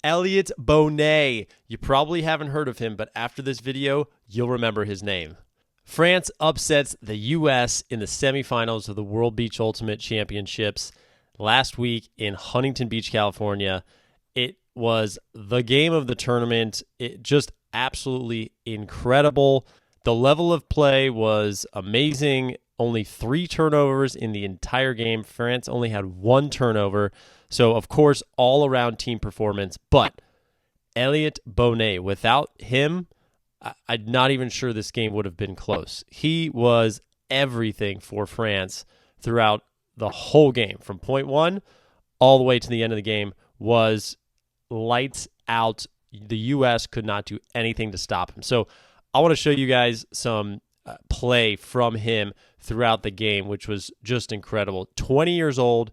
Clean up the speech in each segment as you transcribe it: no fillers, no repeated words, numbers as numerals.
Elliot Bonet. You probably haven't heard of him, but after this video, you'll remember his name. France upsets the U.S. in the semifinals of the World Beach Ultimate Championships last week in Huntington Beach, California. It was the game of the tournament. It just absolutely incredible. The level of play was amazing. Only 3 turnovers in the entire game. France only had 1 turnover. So, of course, all-around team performance. But Elliot Bonet, without him, I'm not even sure this game would have been close. He was everything for France throughout the whole game. From point 1 all the way to the end of the game was lights out. The U.S. could not do anything to stop him. So I want to show you guys some play from him throughout the game, which was just incredible. 20 years old,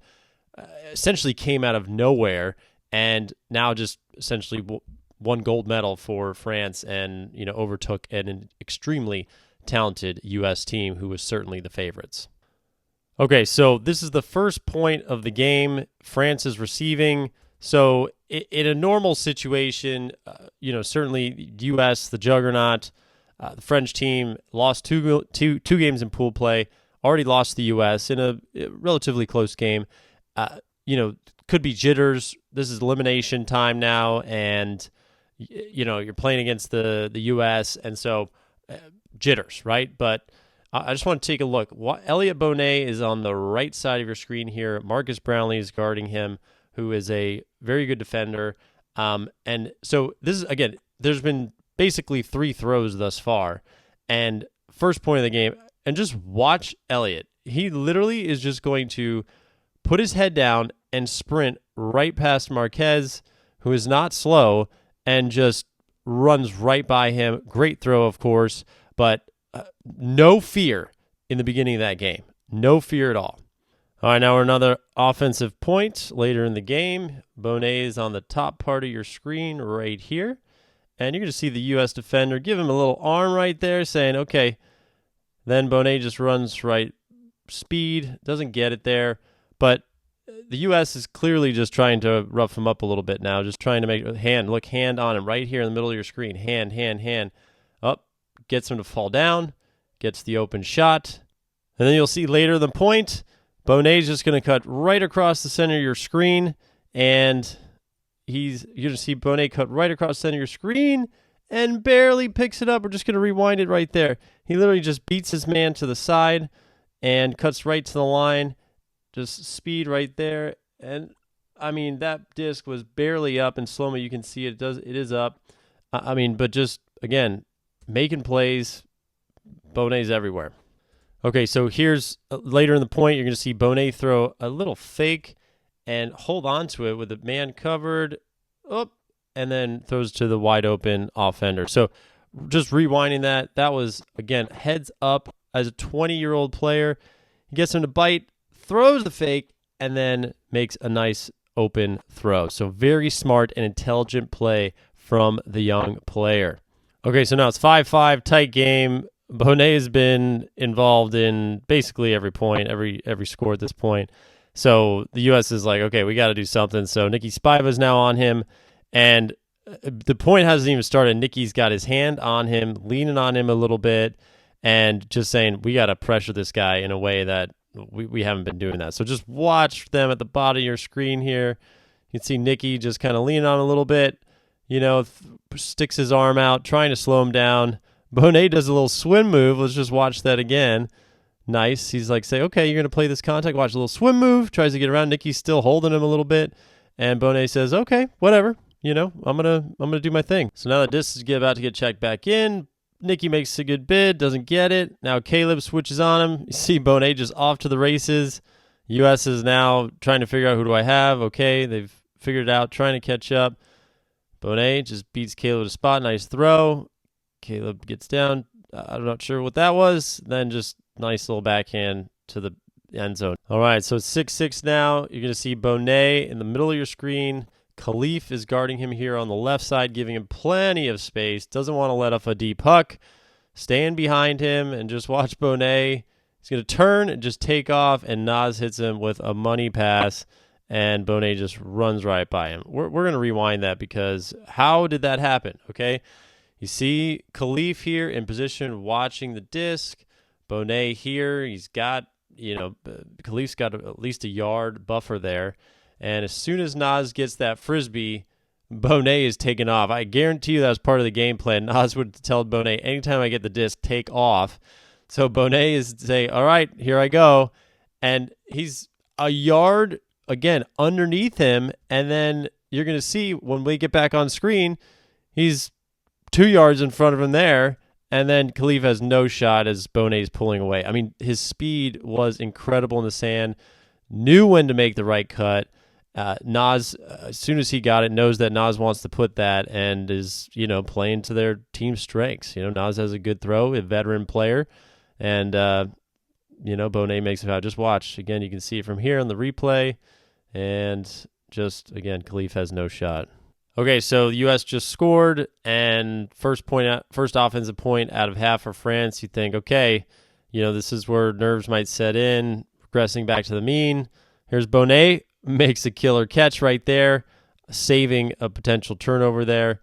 essentially came out of nowhere, and now just essentially won gold medal for France and, overtook an extremely talented U.S. team who was certainly the favorites. Okay, so this is the first point of the game. France is receiving. So in a normal situation, certainly U.S., the juggernaut, the French team lost two games in pool play, already lost the U.S. in a relatively close game. Could be jitters. This is elimination time now, and you're playing against the U.S., and so jitters, right? But I just want to take a look. Elliot Bonet is on the right side of your screen here. Marcus Brownlee is guarding him, who is a very good defender. And so this is, again, there's been basically 3 throws thus far. And first point of the game, and just watch Elliot. He literally is just going to put his head down and sprint right past Marquez, who is not slow, and just runs right by him. Great throw, of course, but no fear in the beginning of that game. No fear at all. All right, now we're another offensive point later in the game. Bonet is on the top part of your screen right here. And you're going to see the U.S. defender give him a little arm right there saying, okay. Then Bonet just runs right speed, doesn't get it there. But the U.S. is clearly just trying to rough him up a little bit now, just trying to make a hand. Look, hand on him right here in the middle of your screen. Hand. Up, gets him to fall down, gets the open shot. And then you'll see later the point, Bonet's just going to cut right across the center of your screen, and you're going to see Bonet cut right across the center of your screen and barely picks it up. We're just going to rewind it right there. He literally just beats his man to the side and cuts right to the line. Just speed right there. And, that disc was barely up in slow-mo. You can see it is up. But just, again, making plays, Bonet's everywhere. Okay, so here's later in the point, you're going to see Bonet throw a little fake and hold on to it with the man covered, and then throws to the wide open offender. So just rewinding that was, again, heads up as a 20-year-old player. He gets him to bite, throws the fake, and then makes a nice open throw. So very smart and intelligent play from the young player. Okay, so now it's 5-5, tight game. Bonet has been involved in basically every point, every score at this point. So the U.S. is like, okay, we got to do something. So Nicky Spivak's now on him, and the point hasn't even started. Nicky's got his hand on him, leaning on him a little bit, and just saying, we got to pressure this guy in a way that we haven't been doing that. So just watch them at the bottom of your screen here. You can see Nicky just kind of leaning on a little bit, sticks his arm out, trying to slow him down. Bonet does a little swim move. Let's just watch that again. Nice. He's like, say, okay, you're going to play this contact. Watch a little swim move. Tries to get around. Nicky's still holding him a little bit. And Bonet says, okay, whatever. I'm gonna do my thing. So now the disc is about to get checked back in. Nicky makes a good bid, doesn't get it. Now Caleb switches on him. You see Bonet just off to the races. U.S. is now trying to figure out who do I have. Okay, they've figured it out, trying to catch up. Bonet just beats Caleb to spot. Nice throw. Caleb gets down. I'm not sure what that was. Then just nice little backhand to the end zone. All right, so it's 6-6 now. You're going to see Bonet in the middle of your screen. Khalif is guarding him here on the left side, giving him plenty of space. Doesn't want to let off a deep huck. Staying behind him, and just watch Bonet. He's going to turn and just take off, and Nas hits him with a money pass. and Bonet just runs right by him. We're going to rewind that because how did that happen? Okay, you see Khalif here in position watching the disc. Bonet here, he's got, Khalif's got at least a yard buffer there. And as soon as Nas gets that Frisbee, Bonet is taking off. I guarantee you that was part of the game plan. Nas would tell Bonet, anytime I get the disc, take off. So Bonet is saying, all right, here I go. And he's a yard, again, underneath him. And then you're going to see when we get back on screen, he's 2 yards in front of him there. And then Khalif has no shot as Bonet is pulling away. I mean, his speed was incredible in the sand, knew when to make the right cut. Nas, as soon as he got it, knows that Nas wants to put that and is, playing to their team strengths. Nas has a good throw, a veteran player, and, Bonet makes it out. Just watch. Again, you can see it from here on the replay, and just, again, Khalif has no shot. Okay, so the U.S. just scored, and first offensive point out of half for France. You think, okay, this is where nerves might set in, regressing back to the mean. Here's Bonet, makes a killer catch right there, saving a potential turnover there,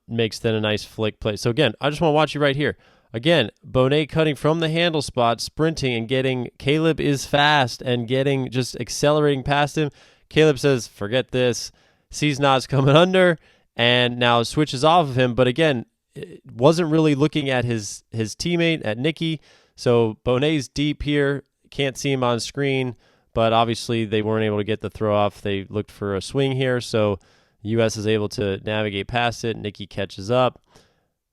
makes then a nice flick play. So again, I just want to watch you right here. Again, Bonet cutting from the handle spot, sprinting and getting, Caleb is fast and just accelerating past him. Caleb says, forget this. Sees Nas coming under and now switches off of him. But again, wasn't really looking at his teammate, at Nicky. So Bonet's deep here. Can't see him on screen, but obviously they weren't able to get the throw off. They looked for a swing here. So the U.S. is able to navigate past it. Nicky catches up,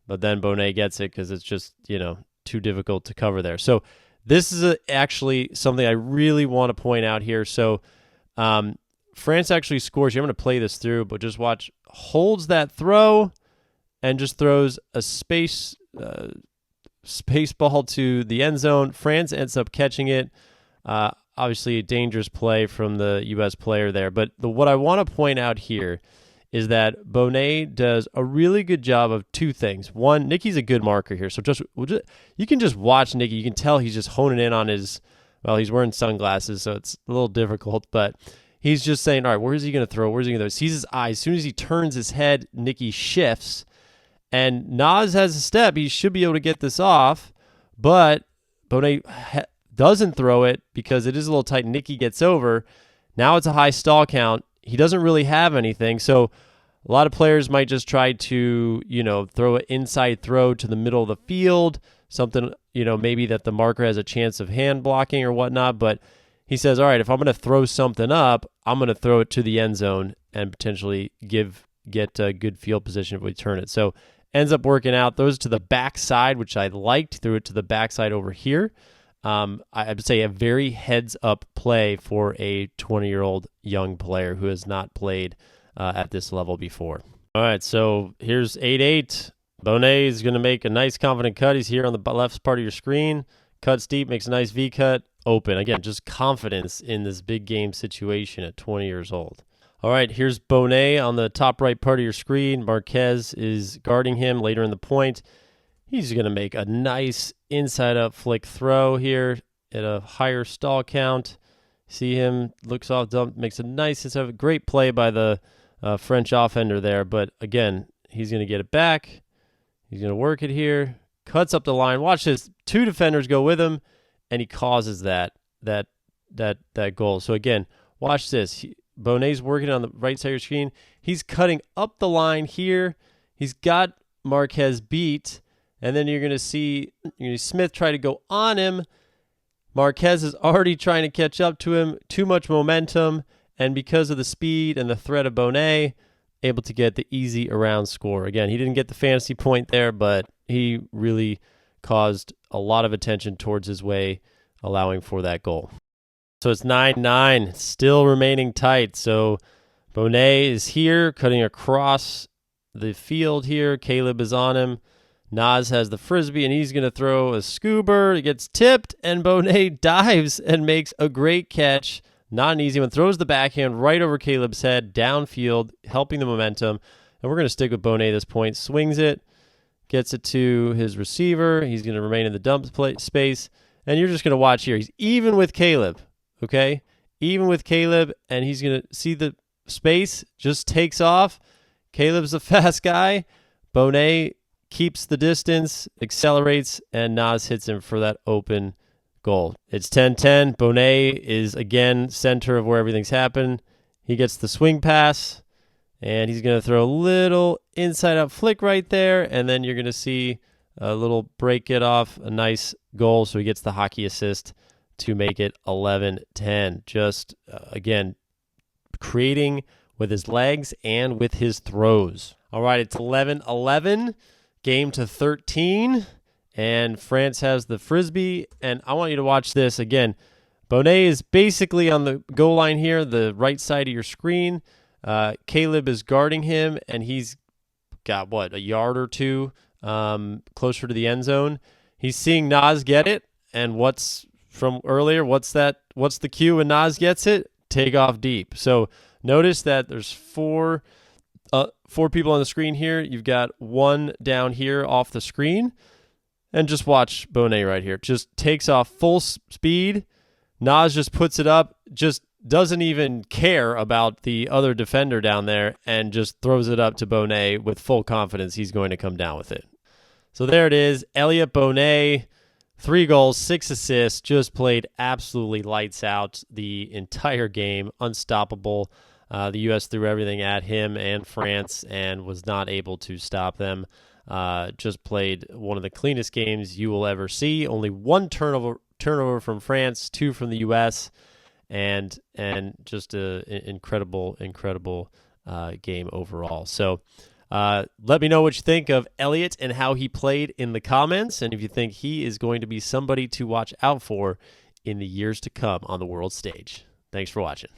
but then Bonet gets it because it's just, too difficult to cover there. So this is actually something I really want to point out here. So, France actually scores. I'm going to play this through, but just watch. Holds that throw and just throws a space ball to the end zone. France ends up catching it. Obviously, a dangerous play from the U.S. player there. But what I want to point out here is that Bonet does a really good job of two things. One, Nicky's a good marker here. So you can just watch Nicky. You can tell he's just honing in on he's wearing sunglasses, so it's a little difficult, but he's just saying, all right, where is he going to throw? Where's he going to throw? Sees his eyes. As soon as he turns his head, Nicky shifts. And Nas has a step. He should be able to get this off. But Bonet doesn't throw it because it is a little tight. Nicky gets over. Now it's a high stall count. He doesn't really have anything. So a lot of players might just try to, throw an inside throw to the middle of the field. Something, maybe that the marker has a chance of hand blocking or whatnot. But he says, all right, if I'm going to throw something up, I'm going to throw it to the end zone and potentially get a good field position if we turn it. So ends up working out. Throws to the backside, which I liked. Threw it to the backside over here. I would say a very heads-up play for a 20-year-old young player who has not played at this level before. All right, so here's 8-8. Bonet is going to make a nice confident cut. He's here on the left part of your screen. Cuts deep, makes a nice V-cut. Open. Again, just confidence in this big game situation at 20 years old. All right, here's Bonet on the top right part of your screen. Marquez is guarding him later in the point. He's going to make a nice inside-up flick throw here at a higher stall count. See him, looks off, dump, makes a nice, great play by the French offender there. But again, he's going to get it back. He's going to work it here. Cuts up the line. Watch this. 2 defenders go with him. And he causes that goal. So again, watch this. Bonet's working on the right side of your screen. He's cutting up the line here. He's got Marquez beat, and then you're going to see Smith try to go on him. Marquez is already trying to catch up to him. Too much momentum, and because of the speed and the threat of Bonet, able to get the easy around score. Again, he didn't get the fantasy point there, but he really caused a lot of attention towards his way, allowing for that goal. So it's 9-9, still remaining tight. So Bonet is here, cutting across the field here. Caleb is on him. Nas has the Frisbee, and he's going to throw a scuba. It gets tipped, and Bonet dives and makes a great catch. Not an easy one. Throws the backhand right over Caleb's head, downfield, helping the momentum. And we're going to stick with Bonet at this point. Swings it. Gets it to his receiver. He's going to remain in the dump space. And you're just going to watch here. He's even with Caleb, okay? even with Caleb, and he's going to see the space, just takes off. Caleb's a fast guy. Bonet keeps the distance, accelerates, and Naz hits him for that open goal. It's 10-10. Bonet is, again, center of where everything's happened. He gets the swing pass, and he's going to throw a little inside-out flick right there, and then you're going to see a little break it off, a nice goal, so he gets the hockey assist to make it 11-10. Just, again, creating with his legs and with his throws. All right, it's 11-11, game to 13, and France has the Frisbee, and I want you to watch this again. Bonet is basically on the goal line here, the right side of your screen. Caleb is guarding him, and he's got, a yard or two closer to the end zone. He's seeing Naz get it, and what's from earlier, what's the cue when Naz gets it? Take off deep. So notice that there's four people on the screen here. You've got one down here off the screen, and just watch Bonet right here. Just takes off full speed. Naz just puts it up, just doesn't even care about the other defender down there, and just throws it up to Bonet with full confidence he's going to come down with it. So there it is. Elliot Bonet, 3 goals, 6 assists, just played absolutely lights out the entire game, unstoppable. The U.S. threw everything at him and France and was not able to stop them. Just played one of the cleanest games you will ever see. Only 1 turnover from France, 2 from the U.S., and just an incredible game overall. So let me know what you think of Elliot and how he played in the comments, and if you think he is going to be somebody to watch out for in the years to come on the world stage. Thanks for watching.